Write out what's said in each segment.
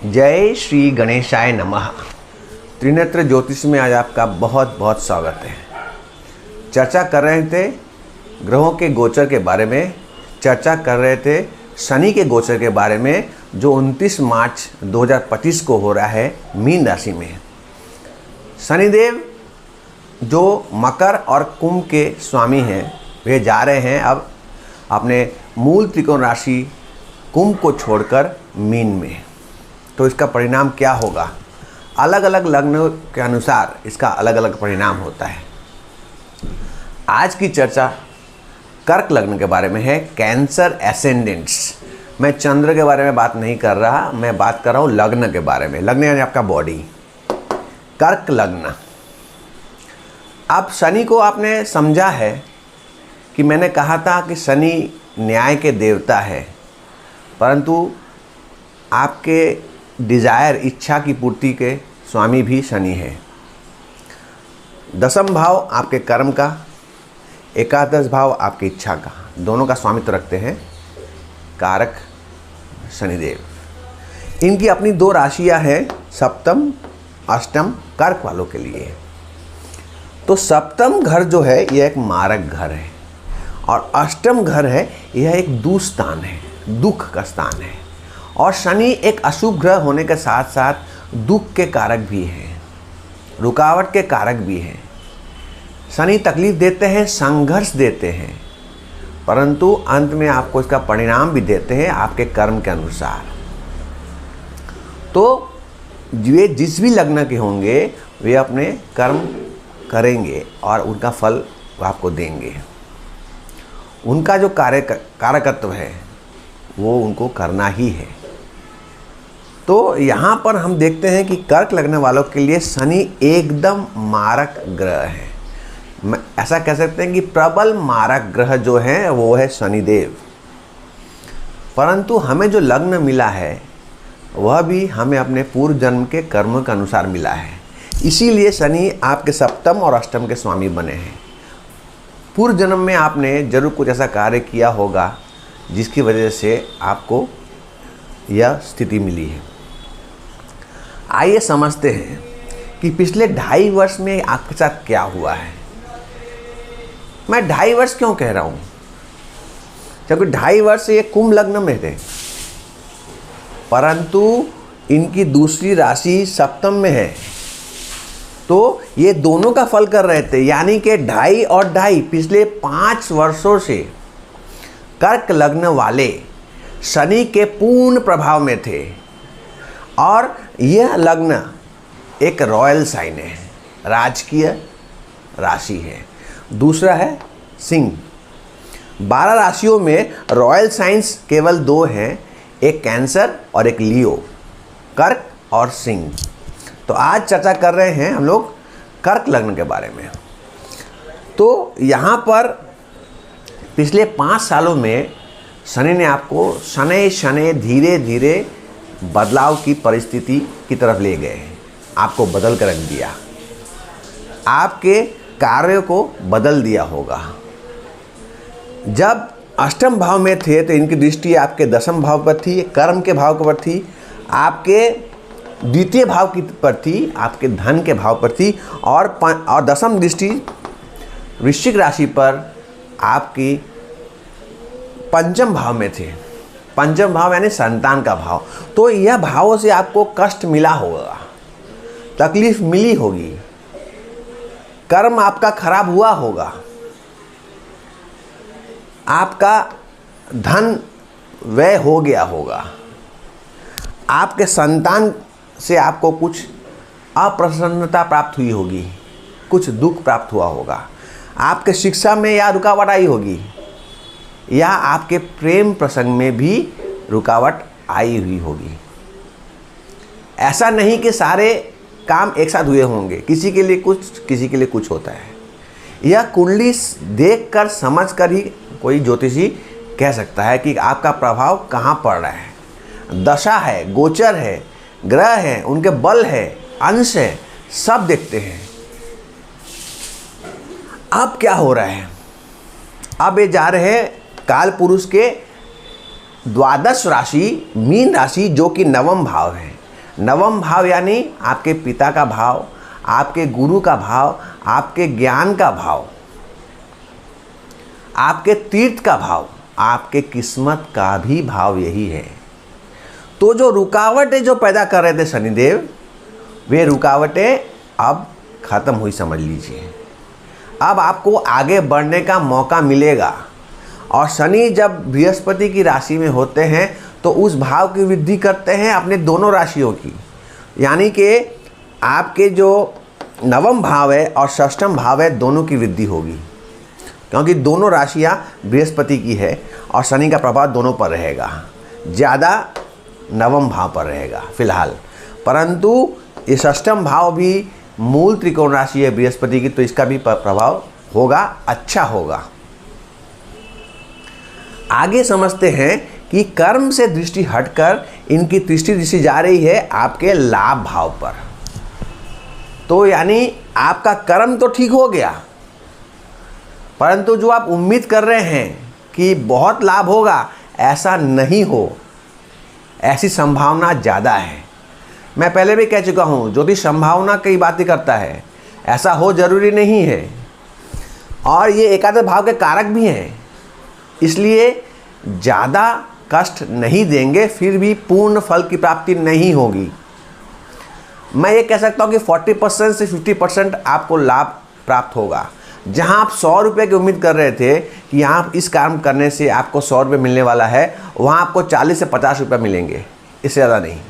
जय श्री गणेशाय नमः। त्रिनेत्र ज्योतिष में आज आपका बहुत बहुत स्वागत है। चर्चा कर रहे थे ग्रहों के गोचर के बारे में, चर्चा कर रहे थे शनि के गोचर के बारे में जो 29 मार्च 2025 को हो रहा है मीन राशि में। शनिदेव जो मकर और कुंभ के स्वामी हैं वे जा रहे हैं अब अपने मूल त्रिकोण राशि कुंभ को छोड़कर मीन में। तो इसका परिणाम क्या होगा? अलग अलग लग्न के अनुसार इसका अलग अलग परिणाम होता है। आज की चर्चा कर्क लग्न के बारे में है, कैंसर एसेंडेंट्स। मैं चंद्र के बारे में बात नहीं कर रहा, मैं बात कर रहा हूँ लग्न के बारे में। लग्न यानी आपका बॉडी। कर्क लग्न। अब शनि को आपने समझा है कि मैंने कहा था कि शनि न्याय के देवता है, परंतु आपके डिज़ायर इच्छा की पूर्ति के स्वामी भी शनि है। दसम भाव आपके कर्म का, एकादश भाव आपकी इच्छा का, दोनों का स्वामित्व रखते हैं कारक शनिदेव। इनकी अपनी दो राशियां हैं, सप्तम अष्टम कर्क वालों के लिए। तो सप्तम घर जो है यह एक मारक घर है और अष्टम घर है यह एक दुस्थान है, दुख का स्थान है। और शनि एक अशुभ ग्रह होने के साथ साथ दुख के कारक भी है, रुकावट के कारक भी है। शनि तकलीफ देते हैं, संघर्ष देते हैं, परंतु अंत में आपको इसका परिणाम भी देते हैं आपके कर्म के अनुसार। तो वे जिस भी लग्न के होंगे वे अपने कर्म करेंगे और उनका फल आपको देंगे। उनका जो कारकत्व है वो उनको करना ही है। तो यहाँ पर हम देखते हैं कि कर्क लगने वालों के लिए शनि एकदम मारक ग्रह है। ऐसा कह सकते हैं कि प्रबल मारक ग्रह जो है वो है शनिदेव। परंतु हमें जो लग्न मिला है वह भी हमें अपने पूर्व जन्म के कर्म के अनुसार मिला है। इसीलिए शनि आपके सप्तम और अष्टम के स्वामी बने हैं। पूर्व जन्म में आपने जरूर कुछ ऐसा कार्य किया होगा जिसकी वजह से आपको यह स्थिति मिली है। आइए समझते हैं कि पिछले 2.5 वर्ष में आपके साथ क्या हुआ है। मैं 2.5 वर्ष क्यों कह रहा हूँ? क्योंकि 2.5 वर्ष ये कुंभ लग्न में थे, परंतु इनकी दूसरी राशि सप्तम में है। तो ये दोनों का फल कर रहे थे, यानी कि 2.5 और 2.5 पिछले 5 वर्षों से कर्क लग्न वाले शनि के पूर्ण प्रभाव में थे। और यह लग्न एक रॉयल साइन है, राजकीय राशि है। दूसरा है सिंह। 12 राशियों में रॉयल साइंस केवल 2 हैं, एक कैंसर और एक लियो, कर्क और सिंह। तो आज चर्चा कर रहे हैं हम लोग कर्क लग्न के बारे में। तो यहाँ पर पिछले 5 सालों में शनि ने आपको शनै शनै धीरे धीरे बदलाव की परिस्थिति की तरफ ले गए हैं। आपको बदल कर रख दिया, आपके कार्य को बदल दिया होगा। जब अष्टम भाव में थे तो इनकी दृष्टि आपके दसम भाव पर थी, कर्म के भाव पर थी, आपके द्वितीय भाव की पर थी, आपके धन के भाव पर थी, और दसम दृष्टि वृश्चिक राशि पर आपकी पंचम भाव में थे। पंचम भाव यानी संतान का भाव। तो यह भावों से आपको कष्ट मिला होगा, तकलीफ मिली होगी, कर्म आपका खराब हुआ होगा, आपका धन व्यय हो गया होगा, आपके संतान से आपको कुछ अप्रसन्नता प्राप्त हुई होगी, कुछ दुख प्राप्त हुआ होगा, आपके शिक्षा में या रुकावट आई होगी, या आपके प्रेम प्रसंग में भी रुकावट आई हुई होगी। ऐसा नहीं कि सारे काम एक साथ हुए होंगे, किसी के लिए कुछ, किसी के लिए कुछ होता है। यह कुंडली देखकर समझकर ही कोई ज्योतिषी कह सकता है कि आपका प्रभाव कहाँ पड़ रहा है। दशा है, गोचर है, ग्रह हैं, उनके बल है, अंश है, सब देखते हैं। अब क्या हो रहा है? अब ये जा रहे हैं काल पुरुष के द्वादश राशि मीन राशि, जो कि नवम भाव है। नवम भाव यानी आपके पिता का भाव, आपके गुरु का भाव, आपके ज्ञान का भाव, आपके तीर्थ का भाव, आपके किस्मत का भी भाव यही है। तो जो रुकावटें जो पैदा कर रहे थे शनिदेव, वे रुकावटें अब खत्म हुई समझ लीजिए। अब आपको आगे बढ़ने का मौका मिलेगा। और शनि जब बृहस्पति की राशि में होते हैं तो उस भाव की वृद्धि करते हैं अपने दोनों राशियों की, यानी कि आपके जो नवम भाव है और षष्ठम भाव है दोनों की वृद्धि होगी, क्योंकि दोनों राशियां बृहस्पति की है और शनि का प्रभाव दोनों पर रहेगा। ज़्यादा नवम भाव पर रहेगा फिलहाल, परंतु ये षष्ठम भाव भी मूल त्रिकोण राशि है बृहस्पति की, तो इसका भी प्रभाव होगा, अच्छा होगा। आगे समझते हैं कि कर्म से दृष्टि हटकर इनकी दृष्टि जा रही है आपके लाभ भाव पर। तो यानी आपका कर्म तो ठीक हो गया, परंतु जो आप उम्मीद कर रहे हैं कि बहुत लाभ होगा, ऐसा नहीं हो, ऐसी संभावना ज़्यादा है। मैं पहले भी कह चुका हूँ, ज्योतिष संभावना कई बातें करता है, ऐसा हो जरूरी नहीं है। और ये एकादश भाव के कारक भी हैं, इसलिए ज़्यादा कष्ट नहीं देंगे, फिर भी पूर्ण फल की प्राप्ति नहीं होगी। मैं ये कह सकता हूँ कि 40% से 50% आपको लाभ प्राप्त होगा। जहाँ आप 100 रुपये की उम्मीद कर रहे थे कि यहाँ इस काम करने से आपको 100 रुपये मिलने वाला है, वहाँ आपको 40 से 50 रुपये मिलेंगे, इससे ज़्यादा नहीं।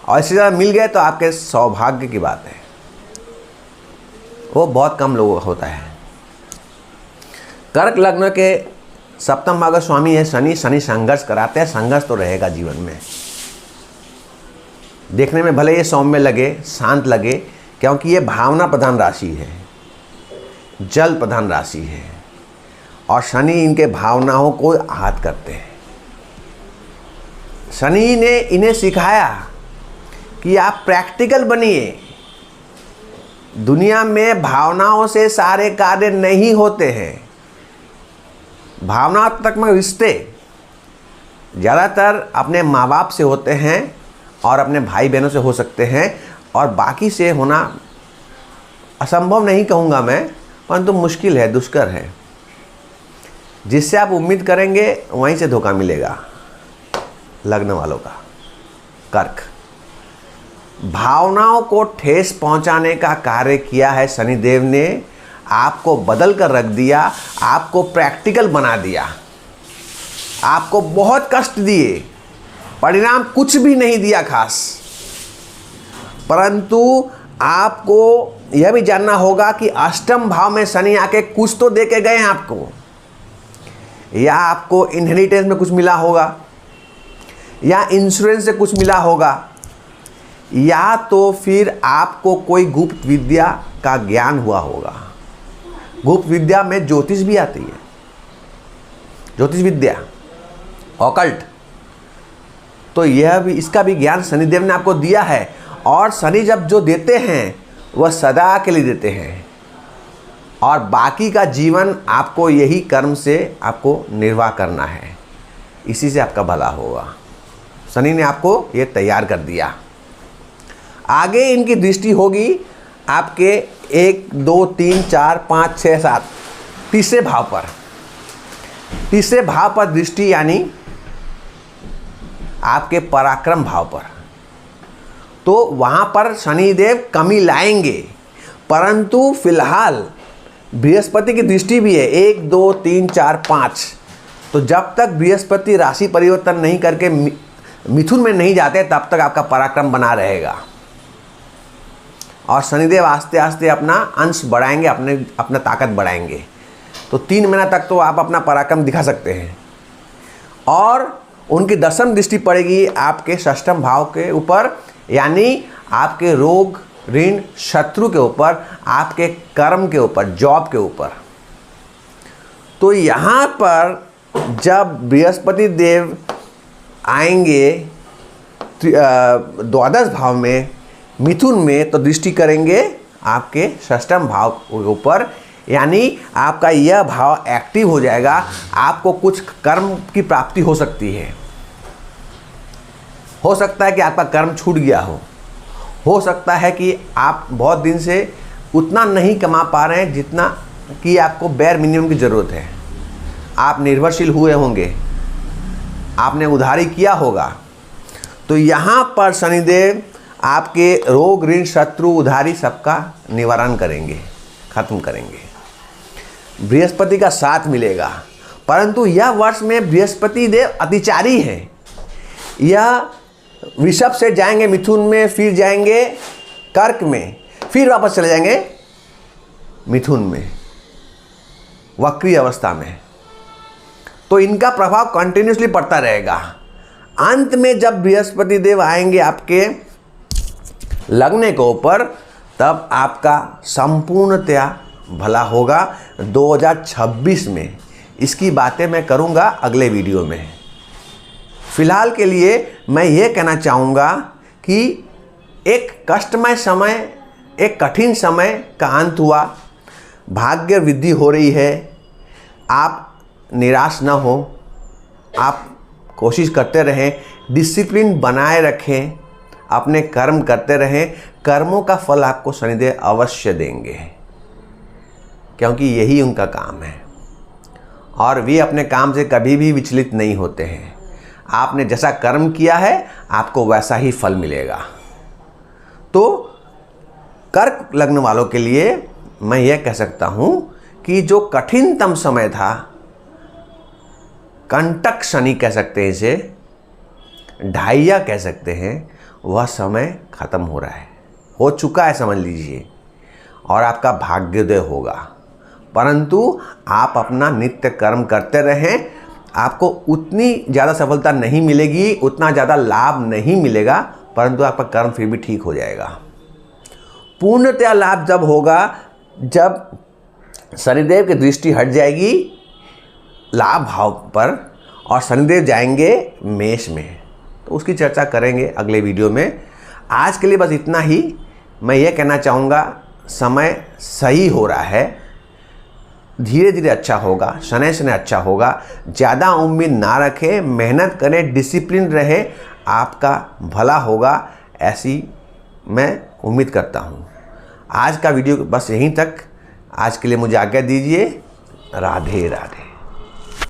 और इससे ज़्यादा मिल गए तो आपके सौभाग्य की बात है, वो बहुत कम लोगों का होता है। कर्क लग्न के सप्तम भाव का स्वामी है शनि। शनि संघर्ष कराते हैं, संघर्ष तो रहेगा जीवन में। देखने में भले ये सौम्य लगे, शांत लगे, क्योंकि ये भावना प्रधान राशि है, जल प्रधान राशि है, और शनि इनके भावनाओं को आहत करते हैं। शनि ने इन्हें सिखाया कि आप प्रैक्टिकल बनिए। दुनिया में भावनाओं से सारे कार्य नहीं होते हैं। भावनात्मक रिश्ते ज़्यादातर अपने माँ बाप से होते हैं और अपने भाई बहनों से हो सकते हैं, और बाकी से होना असंभव नहीं कहूँगा मैं, परंतु मुश्किल है, दुष्कर है। जिससे आप उम्मीद करेंगे वहीं से धोखा मिलेगा। लग्न वालों का कर्क भावनाओं को ठेस पहुंचाने का कार्य किया है शनिदेव ने, आपको बदल कर रख दिया, आपको प्रैक्टिकल बना दिया, आपको बहुत कष्ट दिए, परिणाम कुछ भी नहीं दिया खास। परंतु आपको यह भी जानना होगा कि अष्टम भाव में शनि आके कुछ तो दे के गए हैं आपको, या आपको इनहेरिटेंस में कुछ मिला होगा, या इंश्योरेंस से कुछ मिला होगा, या तो फिर आपको कोई गुप्त विद्या का ज्ञान हुआ होगा। गुप्त विद्या में ज्योतिष भी आती है, ज्योतिष विद्या, ऑकल्ट, तो यह भी, इसका भी ज्ञान शनिदेव ने आपको दिया है। और शनि जब जो देते हैं वह सदा के लिए देते हैं, और बाकी का जीवन आपको यही कर्म से आपको निर्वाह करना है, इसी से आपका भला होगा। शनि ने आपको ये तैयार कर दिया। आगे इनकी दृष्टि होगी आपके 1, 2, 3, 4, 5, 6, 7 तीसरे भाव पर। तीसरे भाव पर दृष्टि यानी आपके पराक्रम भाव पर। तो वहाँ पर शनिदेव कमी लाएंगे, परंतु फिलहाल बृहस्पति की दृष्टि भी है 1, 2, 3, 4, 5। तो जब तक बृहस्पति राशि परिवर्तन नहीं करके मिथुन में नहीं जाते, तब तक आपका पराक्रम बना रहेगा। और शनिदेव आस्ते आस्ते अपना अंश बढ़ाएंगे, अपना ताकत बढ़ाएंगे। तो 3 महीना तक तो आप अपना पराक्रम दिखा सकते हैं। और उनकी दशम दृष्टि पड़ेगी आपके षष्ठम भाव के ऊपर, यानी आपके रोग, ऋण, शत्रु के ऊपर, आपके कर्म के ऊपर, जॉब के ऊपर। तो यहाँ पर जब बृहस्पति देव आएंगे द्वादश भाव में, मिथुन में, तो दृष्टि करेंगे आपके षष्ठम भाव के ऊपर, यानी आपका यह भाव एक्टिव हो जाएगा। आपको कुछ कर्म की प्राप्ति हो सकती है। हो सकता है कि आपका कर्म छूट गया हो सकता है कि आप बहुत दिन से उतना नहीं कमा पा रहे हैं जितना कि आपको बेयर मिनिमम की ज़रूरत है। आप निर्भरशील हुए होंगे, आपने उधारी किया होगा। तो यहाँ पर शनिदेव आपके रोग, ऋण, शत्रु, उधारी सबका निवारण करेंगे, खत्म करेंगे। बृहस्पति का साथ मिलेगा, परंतु यह वर्ष में बृहस्पति देव अतिचारी है। यह वृषभ से जाएंगे मिथुन में, फिर जाएंगे कर्क में, फिर वापस चले जाएंगे मिथुन में, वक्री अवस्था में। तो इनका प्रभाव कंटिन्यूसली पड़ता रहेगा। अंत में जब बृहस्पति देव आएंगे आपके लगने के ऊपर, तब आपका संपूर्णतया भला होगा 2026 में। इसकी बातें मैं करूंगा अगले वीडियो में। फिलहाल के लिए मैं ये कहना चाहूँगा कि एक कष्टमय समय, एक कठिन समय का अंत हुआ, भाग्य वृद्धि हो रही है। आप निराश न हो, आप कोशिश करते रहें, डिसिप्लिन बनाए रखें, अपने कर्म करते रहें। कर्मों का फल आपको शनिदेव अवश्य देंगे, क्योंकि यही उनका काम है और वे अपने काम से कभी भी विचलित नहीं होते हैं। आपने जैसा कर्म किया है आपको वैसा ही फल मिलेगा। तो कर्क लग्न वालों के लिए मैं यह कह सकता हूँ कि जो कठिनतम समय था, कंटक शनि कह सकते हैं इसे, ढाइया कह सकते हैं, वह समय ख़त्म हो रहा है, हो चुका है समझ लीजिए, और आपका भाग्योदय होगा। परंतु आप अपना नित्य कर्म करते रहें। आपको उतनी ज़्यादा सफलता नहीं मिलेगी, उतना ज़्यादा लाभ नहीं मिलेगा, परंतु आपका कर्म फिर भी ठीक हो जाएगा। पूर्णतया लाभ जब होगा जब शनिदेव की दृष्टि हट जाएगी लाभ भाव पर और शनिदेव जाएंगे मेष में। तो उसकी चर्चा करेंगे अगले वीडियो में। आज के लिए बस इतना ही। मैं ये कहना चाहूँगा, समय सही हो रहा है, धीरे धीरे अच्छा होगा, शनै शनै अच्छा होगा। ज़्यादा उम्मीद ना रखें, मेहनत करें, डिसिप्लिन रहे, आपका भला होगा, ऐसी मैं उम्मीद करता हूँ। आज का वीडियो बस यहीं तक। आज के लिए मुझे आज्ञा दीजिए। राधे राधे।